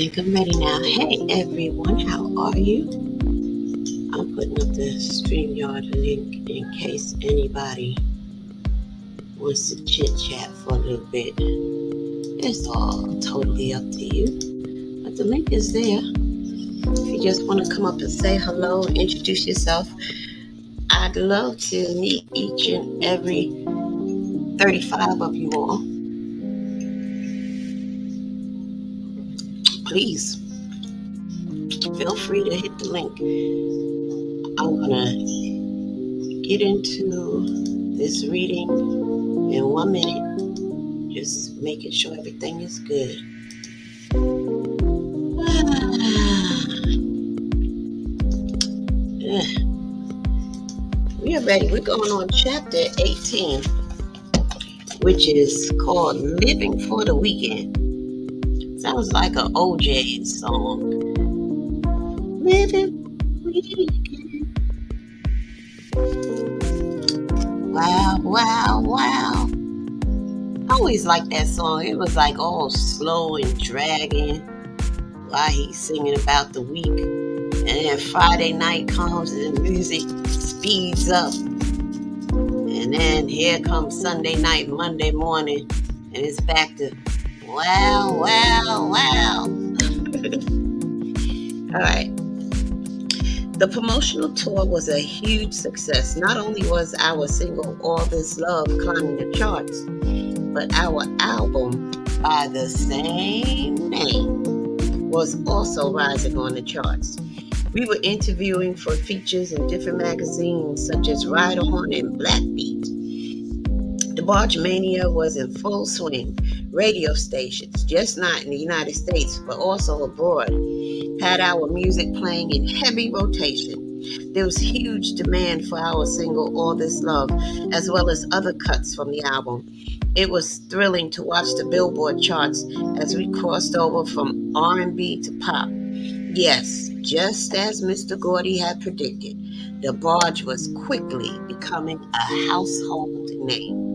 think I'm ready now. Hey everyone, how are you? I'm putting up the StreamYard link in case anybody wants to chit chat for a little bit. It's all totally up to you, but the link is there. If you just want to come up and say hello and introduce yourself, I'd love to meet each and every 35 of you all. Please feel free to hit the link. I'm gonna get into this reading in 1 minute, just making sure everything is good. We are ready. We're going on chapter 18, which is called Living for the Weekend. Sounds like an OJ song. Living for the weekend. Wow, wow, wow. I always liked that song. It was like all slow and dragging while he's singing about the week. And then Friday night comes and the music speeds up. And then here comes Sunday night, Monday morning, and it's back to wow, wow, wow. All right. The promotional tour was a huge success. Not only was our single All This Love climbing the charts, but our album by the same name was also rising on the charts. We were interviewing for features in different magazines such as Ride On and Black Beat. Debarge mania was in full swing. Radio stations, just not in the United States, but also abroad, had our music playing in heavy rotation. There was huge demand for our single All This Love, as well as other cuts from the album. It was thrilling to watch the Billboard charts as we crossed over from R&B to pop. Yes, just as Mr. Gordy had predicted, Debarge was quickly becoming a household name.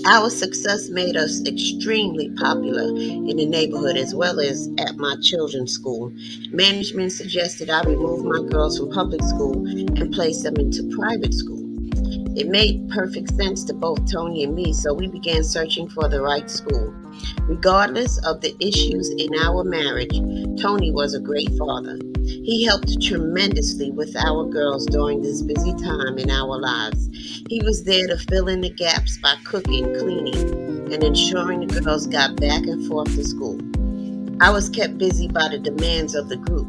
Our success made us extremely popular in the neighborhood as well as at my children's school. Management suggested I remove my girls from public school and place them into private school. It made perfect sense to both Tony and me, so we began searching for the right school. Regardless of the issues in our marriage, Tony was a great father. He helped tremendously with our girls during this busy time in our lives. He was there to fill in the gaps by cooking, cleaning, and ensuring the girls got back and forth to school. I was kept busy by the demands of the group.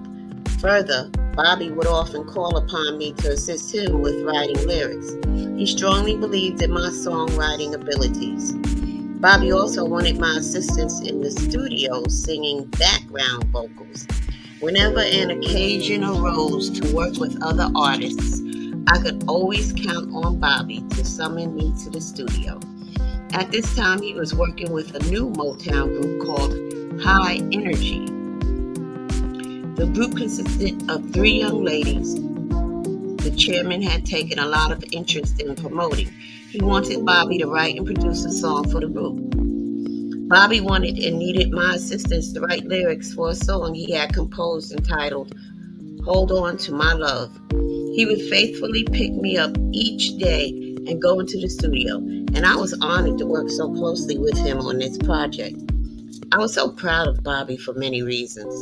Further, Bobby would often call upon me to assist him with writing lyrics. He strongly believed in my songwriting abilities. Bobby also wanted my assistance in the studio singing background vocals. Whenever an occasion arose to work with other artists, I could always count on Bobby to summon me to the studio. At this time, he was working with a new Motown group called High Energy. The group consisted of 3 young ladies. The chairman had taken a lot of interest in promoting. He wanted Bobby to write and produce a song for the group. Bobby wanted and needed my assistance to write lyrics for a song he had composed entitled Hold On to My Love. He would faithfully pick me up each day and go into the studio, and I was honored to work so closely with him on this project. I was so proud of Bobby for many reasons.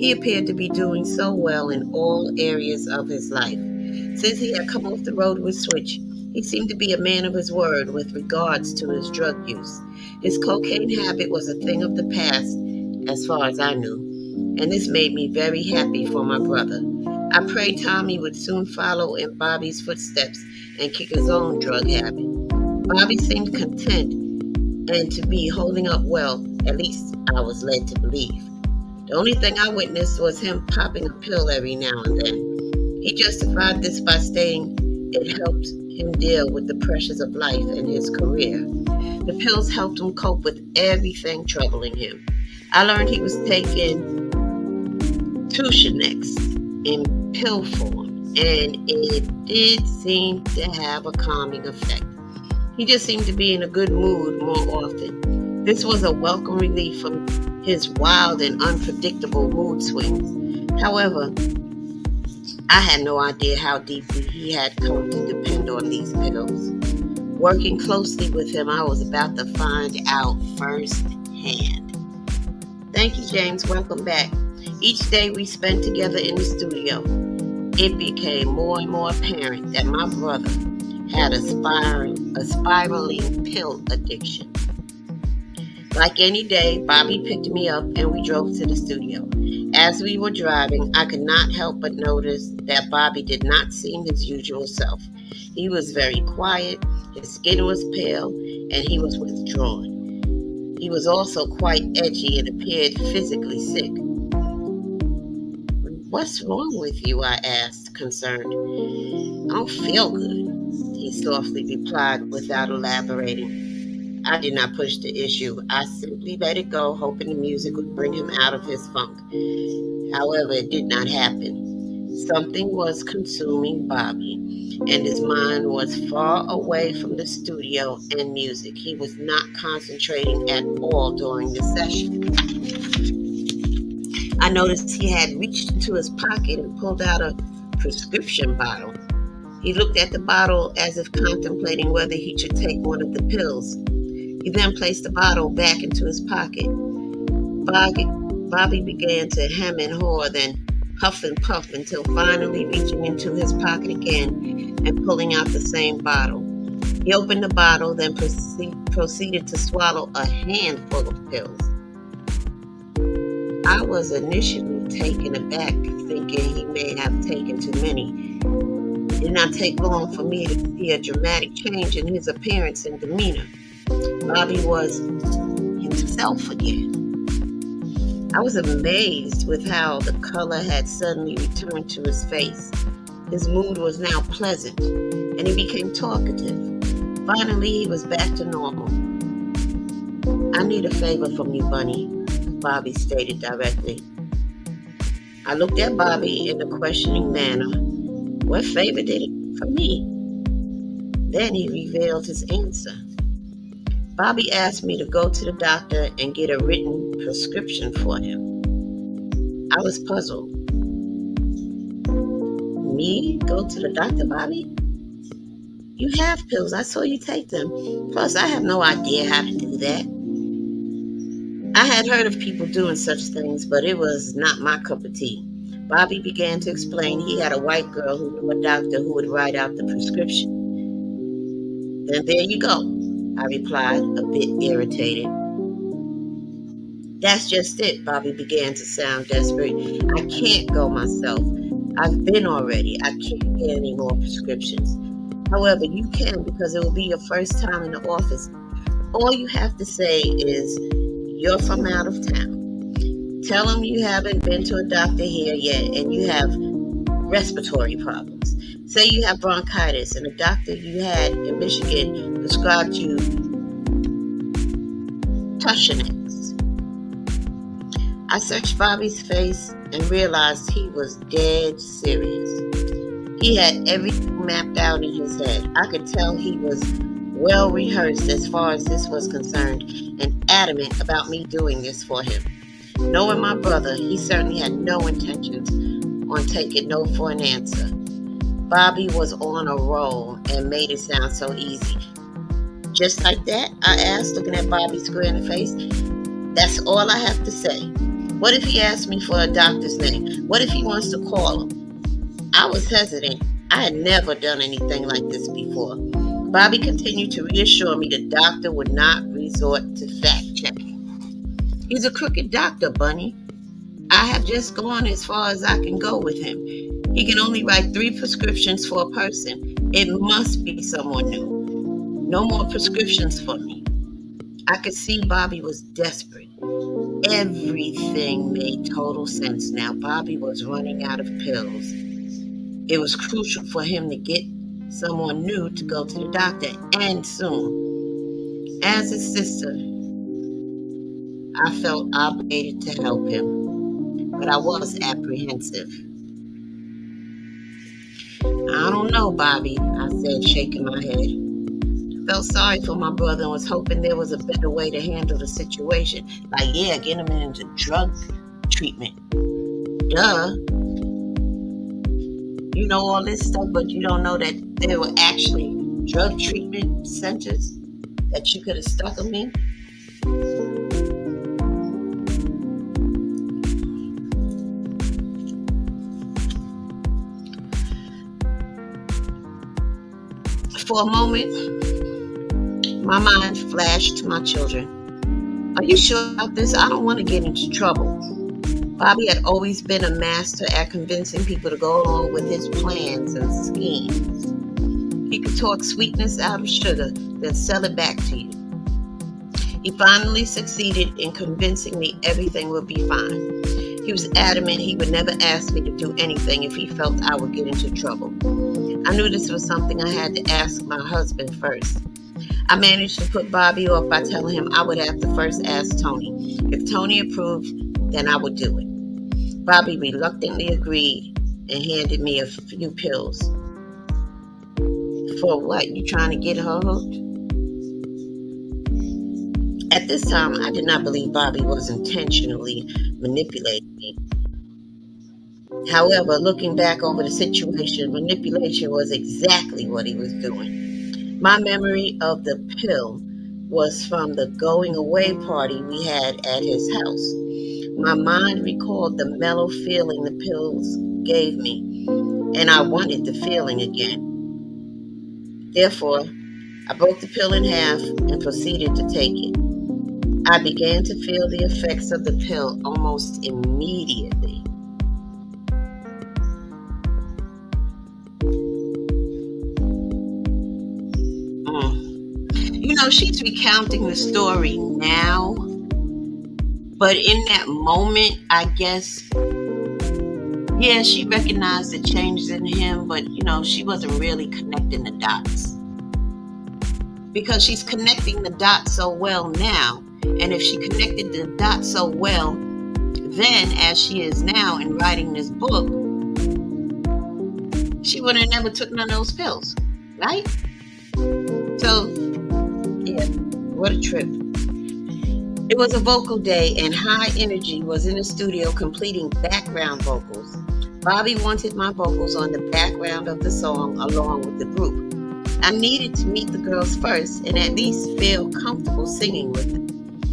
He appeared to be doing so well in all areas of his life. Since he had come off the road with Switch, he seemed to be a man of his word with regards to his drug use. His cocaine habit was a thing of the past, as far as I knew, and this made me very happy for my brother. I prayed Tommy would soon follow in Bobby's footsteps and kick his own drug habit. Bobby seemed content and to be holding up well, at least I was led to believe. The only thing I witnessed was him popping a pill every now and then. He justified this by stating it helped him deal with the pressures of life and his career. The pills helped him cope with everything troubling him. I learned he was taking Tusionex in pill form, and it did seem to have a calming effect. He just seemed to be in a good mood more often. This was a welcome relief from his wild and unpredictable mood swings. However, I had no idea how deeply he had come to depend on these pills. Working closely with him, I was about to find out firsthand. Thank you, James. Welcome back. Each day we spent together in the studio, it became more and more apparent that my brother had a spiraling pill addiction. Like any day, Bobby picked me up and we drove to the studio. As we were driving, I could not help but notice that Bobby did not seem his usual self. He was very quiet, his skin was pale, and he was withdrawn. He was also quite edgy and appeared physically sick. "What's wrong with you?" I asked, concerned. "I don't feel good," he softly replied without elaborating. I did not push the issue. I simply let it go, hoping the music would bring him out of his funk. However, it did not happen. Something was consuming Bobby, and his mind was far away from the studio and music. He was not concentrating at all during the session. I noticed he had reached into his pocket and pulled out a prescription bottle. He looked at the bottle as if contemplating whether he should take one of the pills. He then placed the bottle back into his pocket. Bobby began to hem and haw, then huff and puff until finally reaching into his pocket again and pulling out the same bottle. He opened the bottle, then proceeded to swallow a handful of pills. I was initially taken aback, thinking he may have taken too many. It did not take long for me to see a dramatic change in his appearance and demeanor. Bobby was himself again. I was amazed with how the color had suddenly returned to his face. His mood was now pleasant, and he became talkative. Finally, he was back to normal. "I need a favor from you, Bunny," Bobby stated directly. I looked at Bobby in a questioning manner. What favor did it for me? Then he revealed his answer. Bobby asked me to go to the doctor and get a written prescription for him. I was puzzled. Me go to the doctor, Bobby? You have pills. I saw you take them. Plus, I have no idea how to do that. I had heard of people doing such things, but it was not my cup of tea. Bobby began to explain he had a white girl who knew a doctor who would write out the prescription. "Then there you go," I replied, a bit irritated. "That's just it," Bobby began to sound desperate. "I can't go myself. I've been already. I can't get any more prescriptions. However, you can because it will be your first time in the office. All you have to say is you're from out of town. Tell them you haven't been to a doctor here yet and you have respiratory problems. Say you have bronchitis and the doctor you had in Michigan prescribed you Tussionex." I searched Bobby's face and realized he was dead serious. He had everything mapped out in his head. I could tell he was well rehearsed as far as this was concerned and adamant about me doing this for him. Knowing my brother, he certainly had no intentions on taking no for an answer. Bobby was on a roll and made it sound so easy. "Just like that?" I asked, looking at Bobby's grinning face. "That's all I have to say. What if he asks me for a doctor's name? What if he wants to call him?" I was hesitant. I had never done anything like this before. Bobby continued to reassure me the doctor would not resort to fact-checking. "He's a crooked doctor, Bunny. I have just gone as far as I can go with him. He can only write 3 prescriptions for a person. It must be someone new. No more prescriptions for me." I could see Bobby was desperate. Everything made total sense now. Bobby was running out of pills. It was crucial for him to get someone new to go to the doctor, and soon. As his sister, I felt obligated to help him, but I was apprehensive. "I don't know, Bobby," I said, shaking my head. felt sorry for my brother and was hoping there was a better way to handle the situation. Like, yeah, get him into drug treatment. Duh. You know all this stuff, but you don't know that there were actually drug treatment centers that you could have stuck them in. For a moment, my mind flashed to my children. Are you sure about this? I don't want to get into trouble. Bobby had always been a master at convincing people to go along with his plans and schemes. He could talk sweetness out of sugar, then sell it back to you. He finally succeeded in convincing me everything would be fine. He was adamant he would never ask me to do anything if he felt I would get into trouble. I knew this was something I had to ask my husband first. I managed to put Bobby off by telling him I would have to first ask Tony. If Tony approved, then I would do it. Bobby reluctantly agreed and handed me a few pills. For what? You trying to get her hooked? At this time, I did not believe Bobby was intentionally manipulating me. However, looking back over the situation, manipulation was exactly what he was doing. My memory of the pill was from the going away party we had at his house. My mind recalled the mellow feeling the pills gave me, and I wanted the feeling again. Therefore, I broke the pill in half and proceeded to take it. I began to feel the effects of the pill almost immediately. You know, she's recounting the story now, but in that moment, I guess, yeah, she recognized the changes in him, but, you know, she wasn't really connecting the dots. Because she's connecting the dots so well now, and if she connected the dots so well then as she is now in writing this book, she would have never took none of those pills, right? So, yeah, what a trip. It was a vocal day, and High Energy was in the studio completing background vocals. Bobby wanted my vocals on the background of the song along with the group. I needed to meet the girls first and at least feel comfortable singing with them.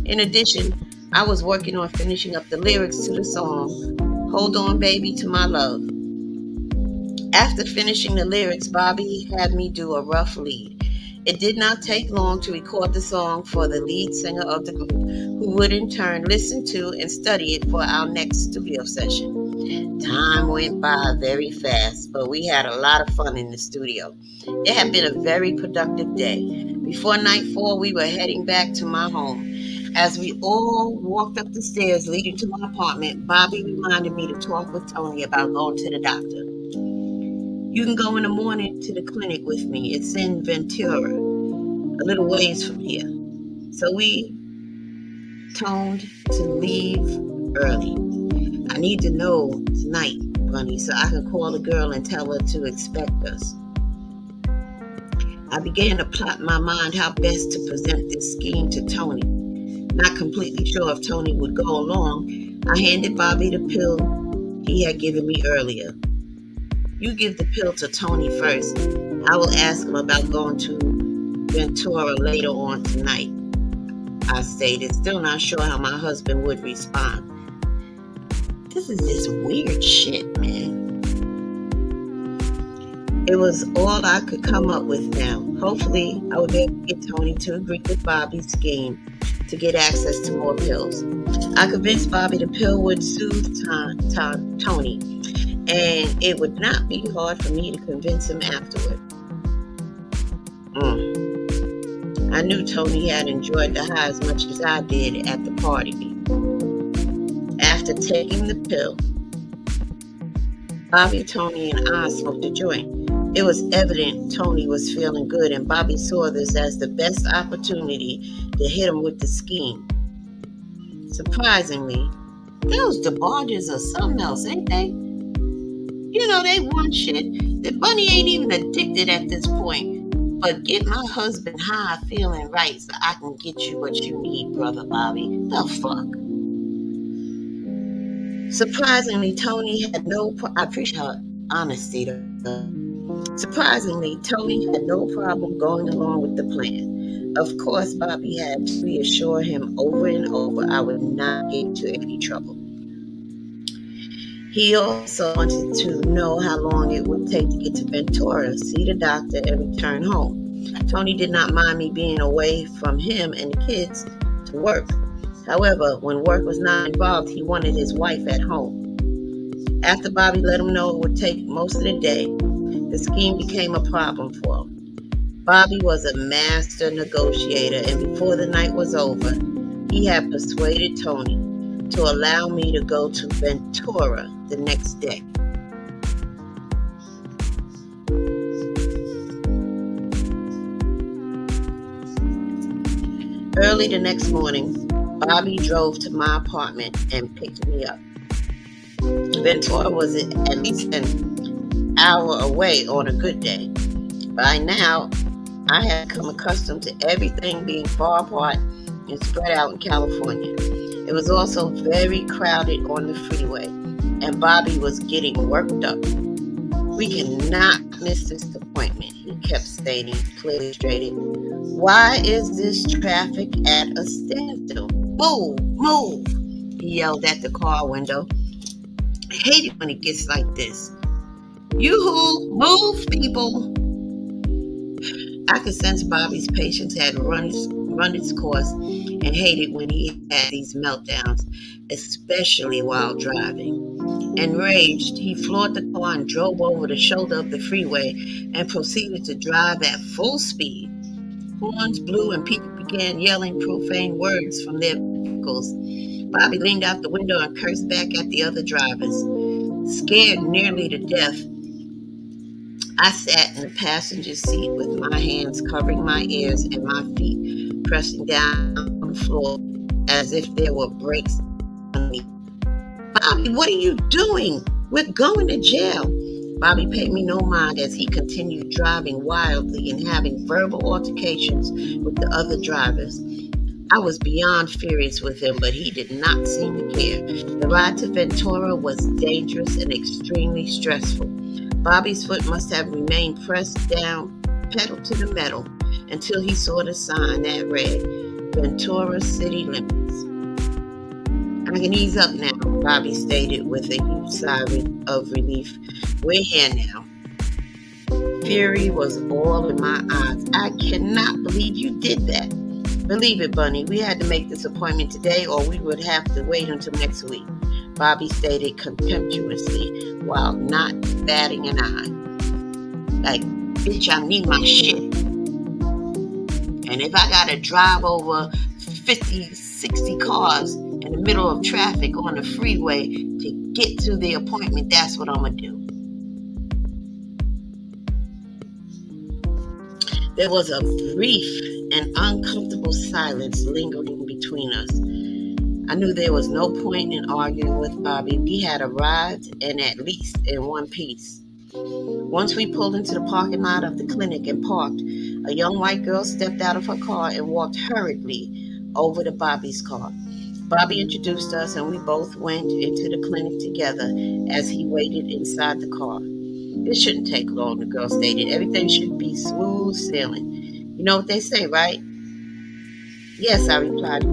In addition, I was working on finishing up the lyrics to the song, Hold On Baby to My Love. After finishing the lyrics, Bobby had me do a rough lead. It did not take long to record the song for the lead singer of the group, who would in turn listen to and study it for our next studio session. Time went by very fast, but we had a lot of fun in the studio. It had been a very productive day. Before nightfall, we were heading back to my home. As we all walked up the stairs leading to my apartment, Bobby reminded me to talk with Tony about going to the doctor. You can go in the morning to the clinic with me. It's in Ventura, a little ways from here. So we toned to leave early. I need to know tonight, Bunny, so I can call the girl and tell her to expect us. I began to plot in my mind how best to present this scheme to Tony. Not completely sure if Tony would go along, I handed Bobby the pill he had given me earlier. You give the pill to Tony first. I will ask him about going to Ventura later on tonight, I stated, still not sure how my husband would respond. This is just weird shit, man. It was all I could come up with now. Hopefully, I would be able to get Tony to agree with Bobby's scheme to get access to more pills. I convinced Bobby the pill would soothe Tony, and it would not be hard for me to convince him afterward. I knew Tony had enjoyed the high as much as I did at the party. After taking the pill, Bobby, Tony, and I smoked a joint. It was evident Tony was feeling good, and Bobby saw this as the best opportunity to hit him with the scheme. Surprisingly, those Debarges are something else, ain't they? You know, they want shit. The Bunny ain't even addicted at this point, but get my husband high feeling right so I can get you what you need, Brother Bobby. The fuck? Surprisingly, Tony had I appreciate her honesty. Surprisingly, Tony had no problem going along with the plan. Of course, Bobby had to reassure him over and over I would not get into any trouble. He also wanted to know how long it would take to get to Ventura, see the doctor, and return home. Tony did not mind me being away from him and the kids to work. However, when work was not involved, he wanted his wife at home. After Bobby let him know it would take most of the day, the scheme became a problem for him. Bobby was a master negotiator, and before the night was over, he had persuaded Tony to allow me to go to Ventura the next day. Early the next morning, Bobby drove to my apartment and picked me up. Ventura was at least an hour away on a good day. By now, I had become accustomed to everything being far apart and spread out in California. It was also very crowded on the freeway, and Bobby was getting worked up. We cannot miss this appointment, he kept stating, clearly stated. Why is this traffic at a standstill? Move, move, he yelled at the car window. I hate it when it gets like this. Yoo-hoo, move, people. I could sense Bobby's patience had run its course and hated when he had these meltdowns, especially while driving. Enraged, he floored the car and drove over the shoulder of the freeway and proceeded to drive at full speed. Horns blew and people began yelling profane words from their vehicles. Bobby leaned out the window and cursed back at the other drivers. Scared nearly to death, I sat in the passenger seat with my hands covering my ears and my feet pressing down on the floor as if there were brakes on me. Bobby, what are you doing? We're going to jail. Bobby paid me no mind as he continued driving wildly and having verbal altercations with the other drivers. I was beyond furious with him, but he did not seem to care. The ride to Ventura was dangerous and extremely stressful. Bobby's foot must have remained pressed down, pedal to the metal, until he saw the sign that read, Ventura City Limits. I can ease up now, Bobby stated with a huge sigh of relief. We're here now. Fury was all in my eyes. I cannot believe you did that. Believe it, Bunny, we had to make this appointment today or we would have to wait until next week, Bobby stated contemptuously while not batting an eye. Like, bitch, I need my shit. And if I gotta drive over 50, 60 cars in the middle of traffic on the freeway to get to the appointment, that's what I'm gonna do. There was a brief and uncomfortable silence lingering between us. I knew there was no point in arguing with Bobby. We had arrived, and at least in one piece. Once we pulled into the parking lot of the clinic and parked, a young white girl stepped out of her car and walked hurriedly over to Bobby's car. Bobby introduced us, and we both went into the clinic together as he waited inside the car. It shouldn't take long, the girl stated. Everything should be smooth sailing. You know what they say, right? Yes, I replied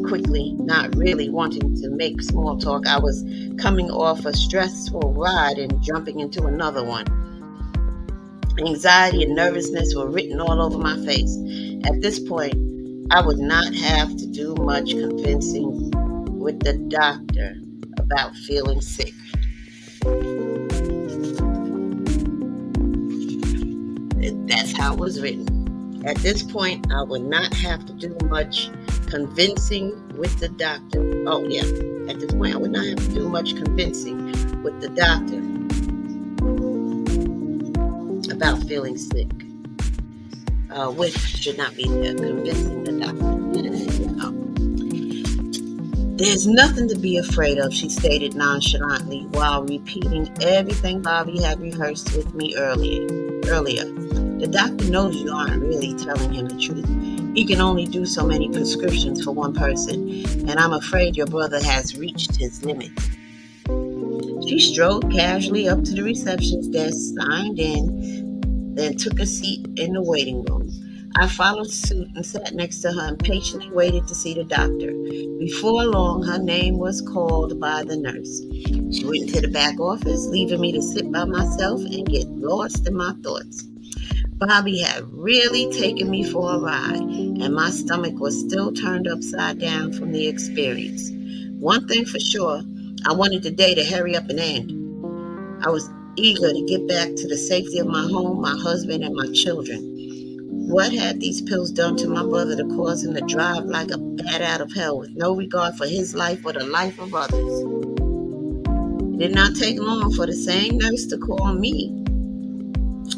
quickly, not really wanting to make small talk. I was coming off a stressful ride and jumping into another one. Anxiety and nervousness were written all over my face. At this point, I would not have to do much convincing with the doctor about feeling sick. That's how it was written. At this point, I would not have to do much convincing with the doctor. Oh, yeah. At this point, I would not have to do much convincing with the doctor about feeling sick. Which should not be there, convincing the doctor. There's nothing to be afraid of, she stated nonchalantly while repeating everything Bobby had rehearsed with me earlier. The doctor knows you aren't really telling him the truth. He can only do so many prescriptions for one person, and I'm afraid your brother has reached his limit. She strode casually up to the reception's desk, signed in, then took a seat in the waiting room. I followed suit and sat next to her and patiently waited to see the doctor. Before long, her name was called by the nurse. She went into the back office, leaving me to sit by myself and get lost in my thoughts. Bobby had really taken me for a ride, and my stomach was still turned upside down from the experience. One thing for sure, I wanted the day to hurry up and end. I was eager to get back to the safety of my home, my husband, and my children. What had these pills done to my brother to cause him to drive like a bat out of hell with no regard for his life or the life of others? It did not take long for the same nurse to call me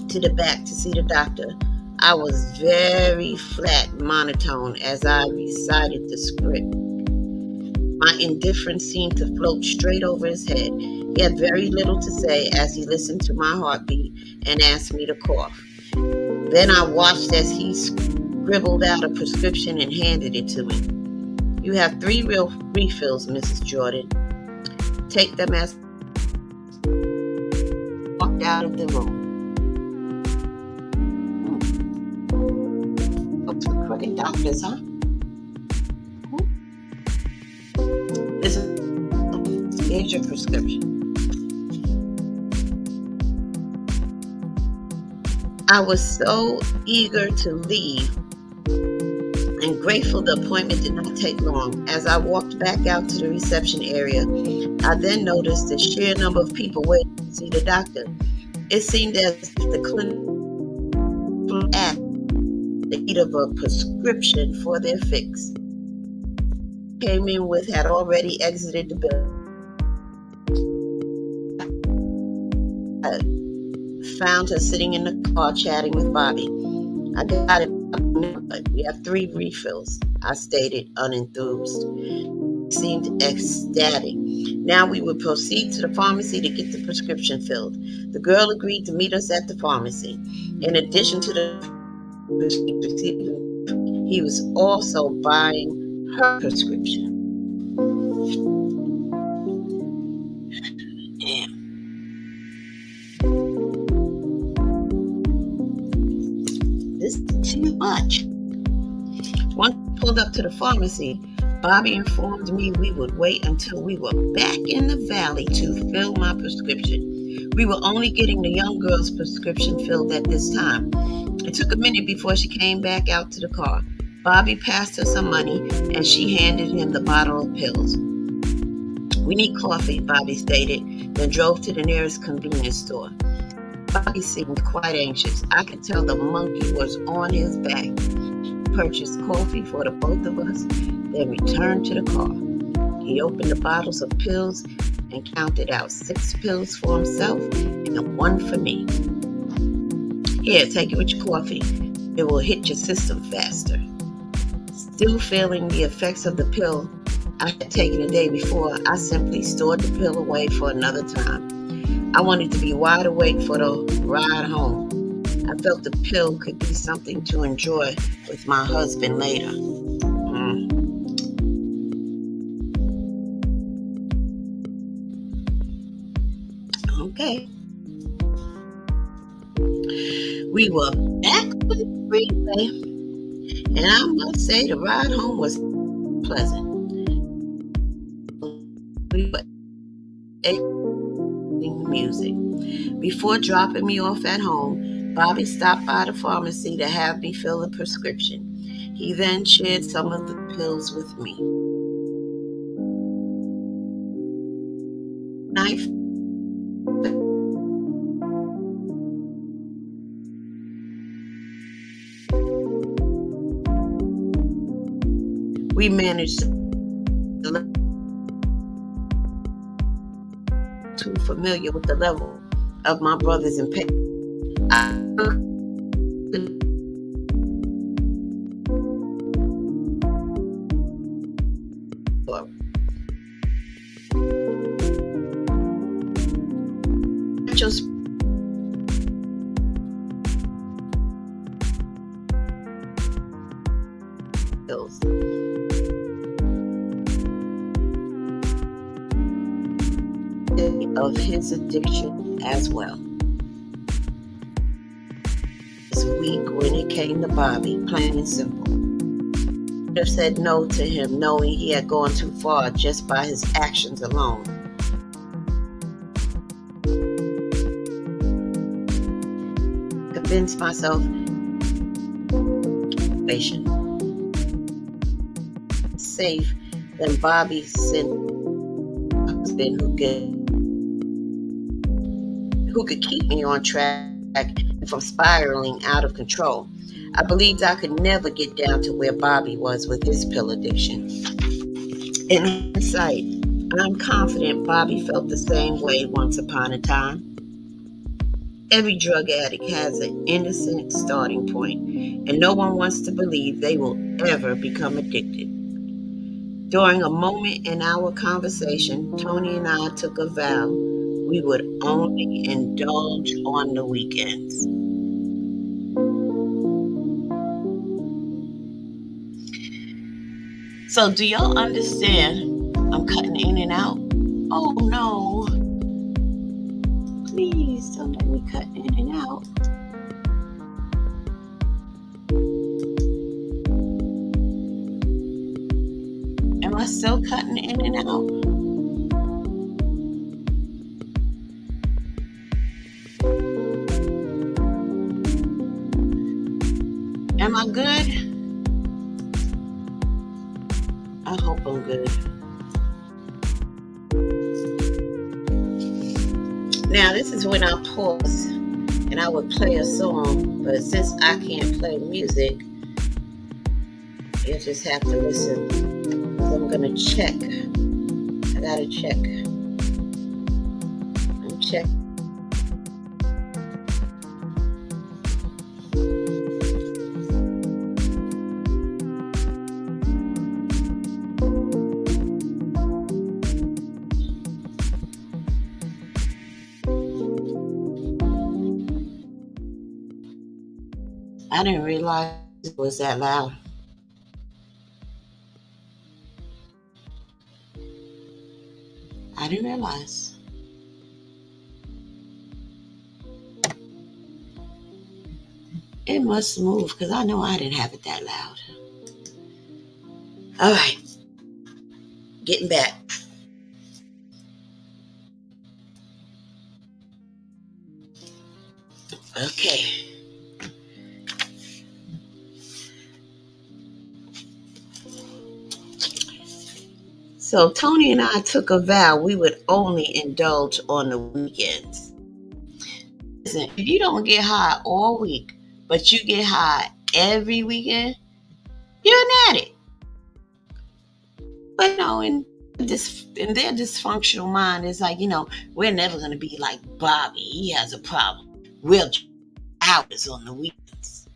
to the back to see the doctor. I was very flat, monotone as I recited the script. My indifference seemed to float straight over his head. He had very little to say as he listened to my heartbeat and asked me to cough. Then I watched as he scribbled out a prescription and handed it to me. You have 3 real refills, Mrs. Jordan. Take them as I walked out of the room. Folks with crooked doctors, huh? Here's your prescription. I was so eager to leave and grateful the appointment did not take long. As I walked back out to the reception area, I then noticed the sheer number of people waiting to see the doctor. It seemed as if the clinic asked the need of a prescription for their fix. Came in with had already exited the building. I found her sitting in the car chatting with Bobby. I got it. We have 3 refills, I stated, unenthused. She seemed ecstatic. Now we would proceed to the pharmacy to get the prescription filled. The girl agreed to meet us at the pharmacy. In addition to the prescription, he was also buying her prescription. Damn. This is too much. Once we pulled up to the pharmacy, Bobby informed me we would wait until we were back in the valley to fill my prescription. We were only getting the young girl's prescription filled at this time. It took a minute before she came back out to the car. Bobby passed her some money and she handed him the bottle of pills. We need coffee, Bobby stated, then drove to the nearest convenience store. Bobby seemed quite anxious. I could tell the monkey was on his back. He purchased coffee for the both of us, then returned to the car. He opened the bottles of pills and counted out 6 pills for himself and 1 for me. Here, take it with your coffee. It will hit your system faster. Still feeling the effects of the pill I had taken the day before, I simply stored the pill away for another time. I wanted to be wide awake for the ride home. I felt the pill could be something to enjoy with my husband later. Okay. We were back on the freeway, and I must say the ride home was pleasant. We were the music. Before dropping me off at home, Bobby stopped by the pharmacy to have me fill a prescription. He then shared some of the pills with me. We managed too familiar with the level of my brother's impairment. of his addiction as well. This week when it came to Bobby, plain and simple. I have said no to him knowing he had gone too far just by his actions alone. Convinced myself safe than Bobby sent husband who could keep me on track and from spiraling out of control. I believed I could never get down to where Bobby was with his pill addiction. In hindsight, I'm confident Bobby felt the same way once upon a time. Every drug addict has an innocent starting point, and no one wants to believe they will ever become addicted. During a moment in our conversation, Tony and I took a vow we would only indulge on the weekends. So, do y'all understand? I'm cutting in and out. Oh no. Please don't let me cut in and out. Am I still cutting in and out? Am I good? I hope I'm good. Now, this is when I pause and I would play a song, but since I can't play music, you'll just have to listen. I'm gonna check. I gotta check. I'm checking. I didn't realize it was that loud. I didn't realize. It must move because I know I didn't have it that loud. All right, getting back. Okay. So Tony and I took a vow we would only indulge on the weekends. Listen, if you don't get high all week, but you get high every weekend, you're an addict. But in their dysfunctional mind, it's like, we're never gonna be like Bobby. He has a problem. We'll hours on the weekends.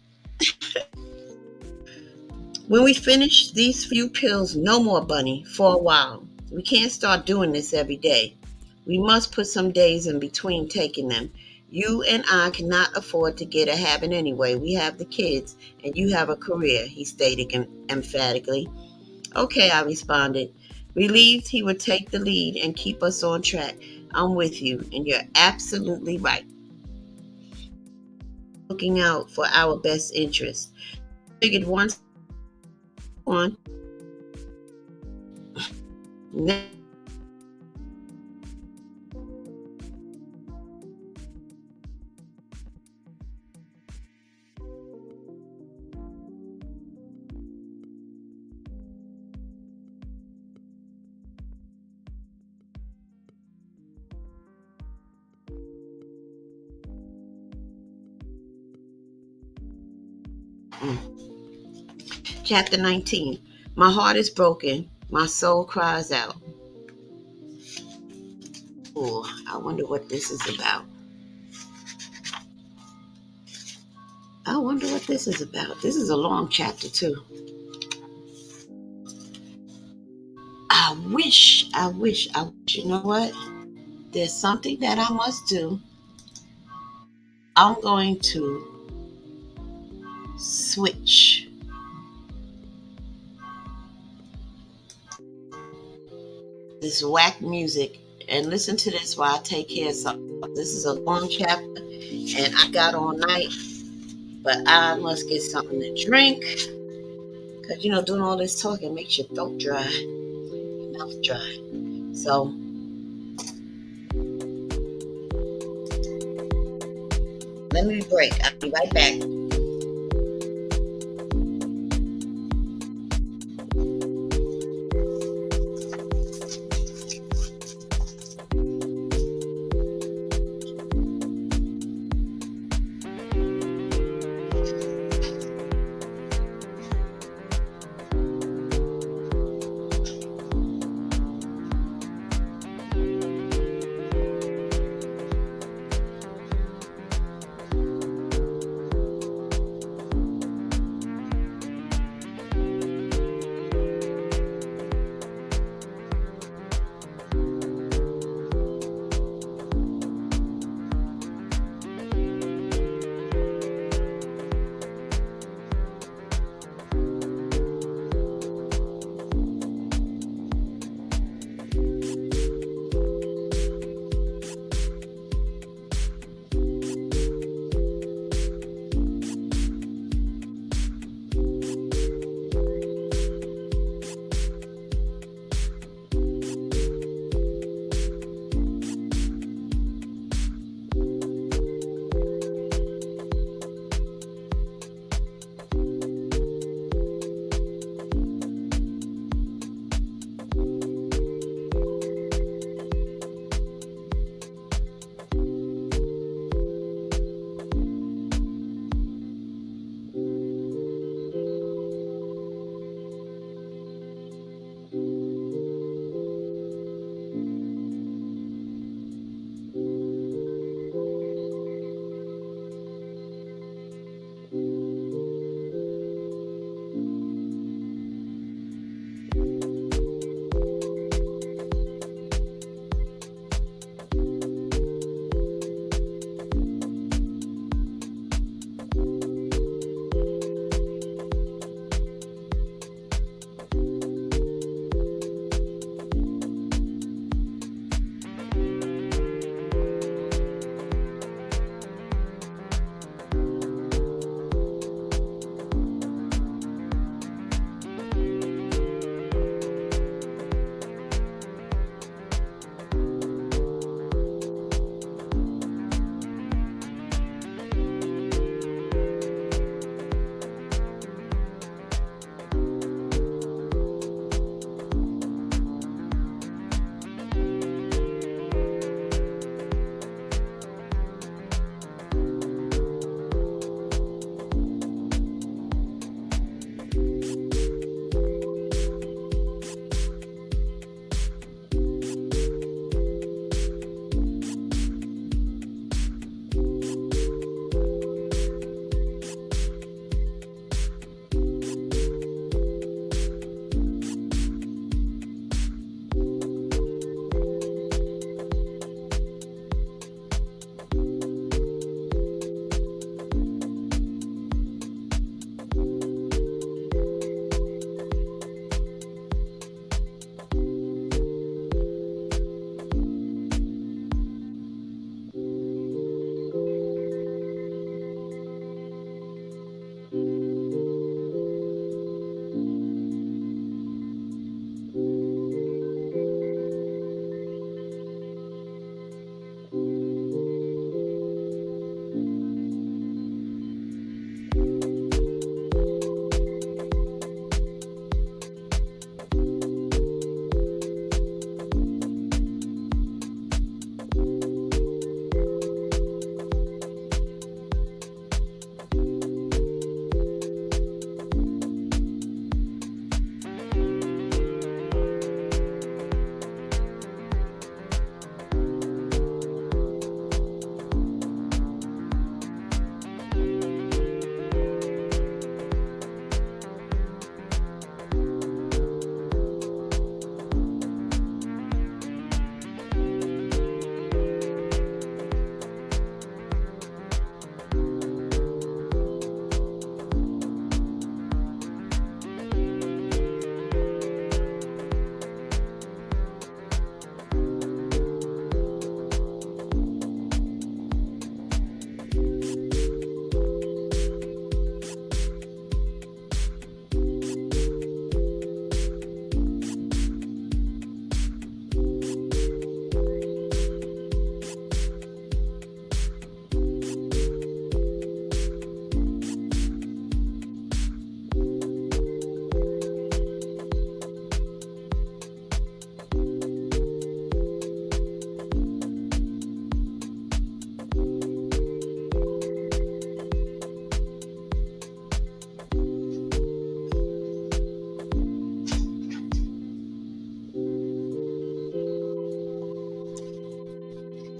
When we finish these few pills, no more, Bunny, for a while. We can't start doing this every day. We must put some days in between taking them. You and I cannot afford to get a habit anyway. We have the kids, and you have a career, he stated emphatically. Okay, I responded, relieved he would take the lead and keep us on track. I'm with you, and you're absolutely right. Looking out for our best interest. Figured once on. Chapter 19. My heart is broken. My soul cries out. Oh, I wonder what this is about. This is a long chapter, too. I wish. You know what? There's something that I must do. I'm going to switch this whack music and listen to this while I take care of something. This is a long chapter, and I got all night, but I must get something to drink because doing all this talking makes your throat dry, your mouth dry. So let me break. I'll be right back.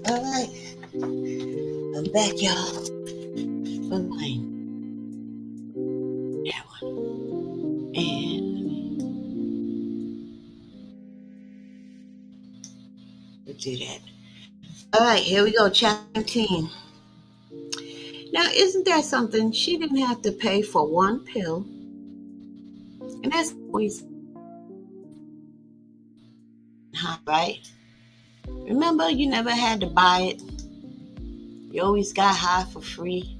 All right, I'm back, y'all. From line. That one. And we'll do that. All right, here we go. Chapter 19. Now, isn't that something? She didn't have to pay for one pill. And that's always high, right? Remember, you never had to buy it. You always got high for free.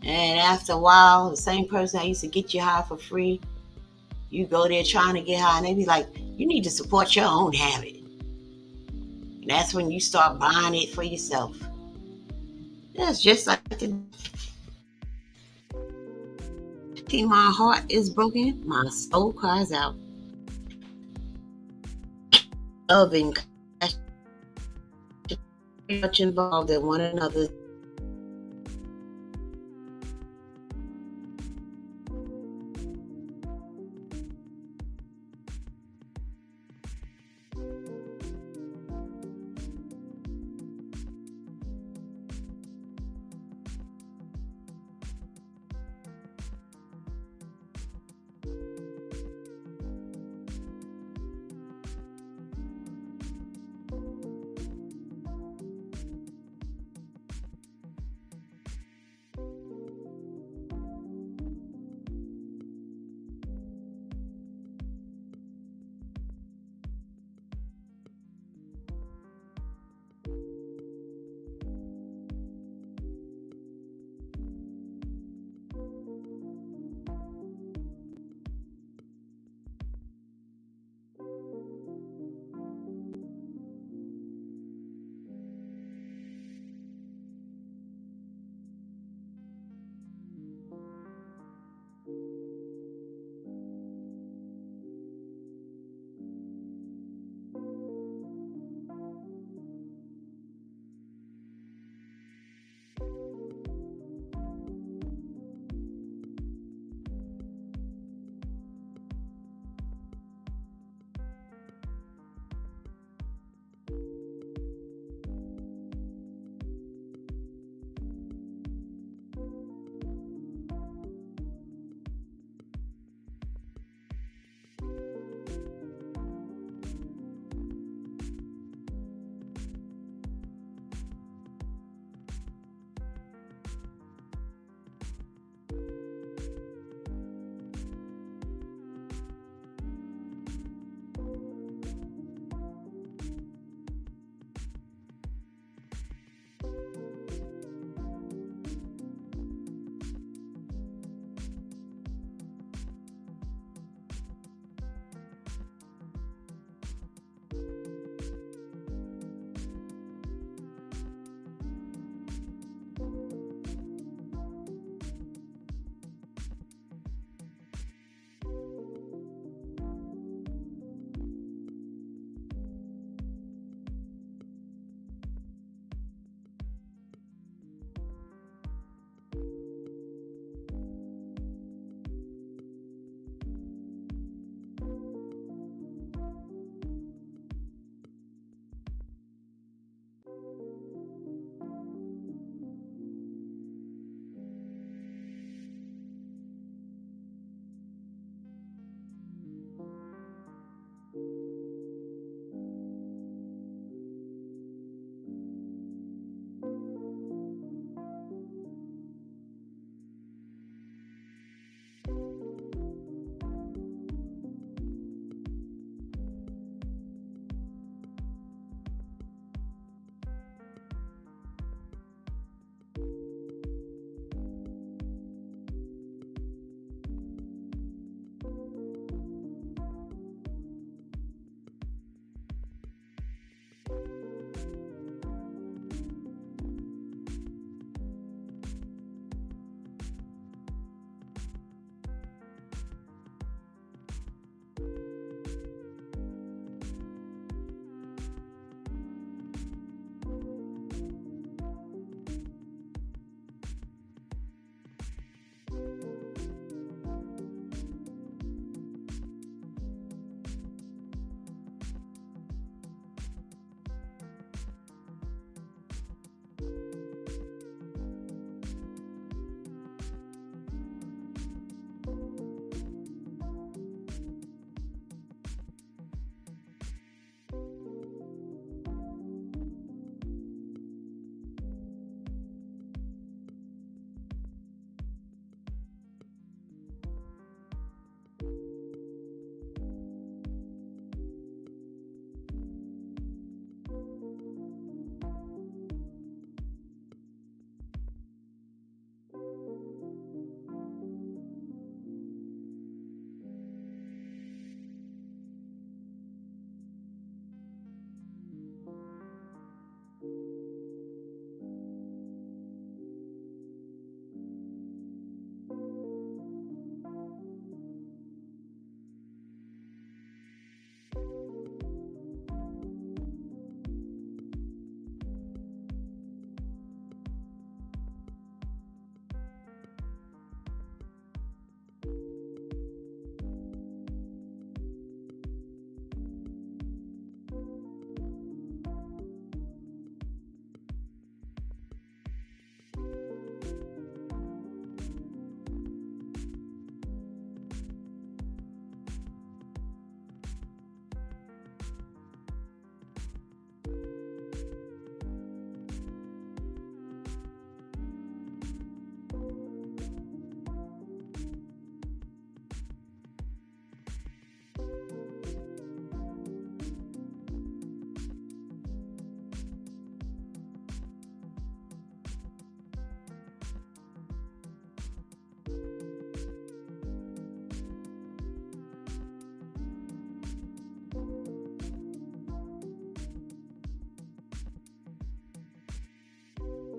And after a while, the same person that used to get you high for free, you go there trying to get high, and they be like, you need to support your own habit. And that's when you start buying it for yourself. That's just like my heart is broken, my soul cries out. Loving, much involved in one another.